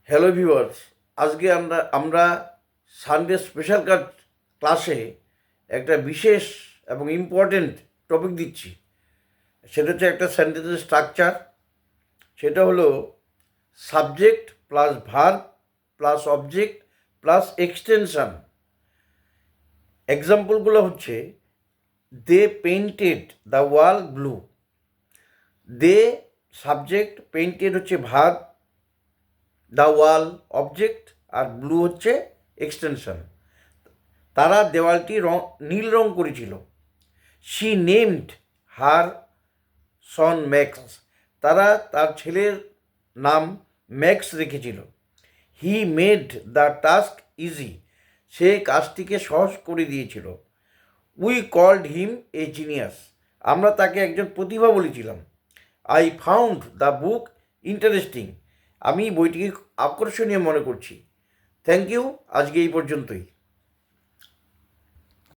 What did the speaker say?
Hello viewers, আজকে আমরা Sunday special ক্লাসে একটা বিশেষ এবং ইম্পর্টেন্ট টপিক দিচ্ছি। সেটা হচ্ছে একটা সেন্টেন্সের স্ট্রাকচার। সেটা হলো subject plus verb plus object plus extension. এক্সাম্পলগুলো হচ্ছে they painted the wall blue. They subject, painted হচ্ছে ভার্ব, দ্য ওয়াল অবজেক্ট, আর ব্লু হচ্ছে এক্সটেনশন। তারা দেওয়ালটি নীল রং করেছিল। She named her son Max. তারা তার ছেলের নাম ম্যাক্স রেখেছিল। He made the task easy. সে কাজটিকে সহজ করে দিয়েছিল। We called him a genius. আমরা তাকে একজন প্রতিভা বলেছিলাম। I found the book interesting. আমি বইটিকে আকর্ষণীয় মনে করছি। Thank you. আজকে এই পর্যন্তই।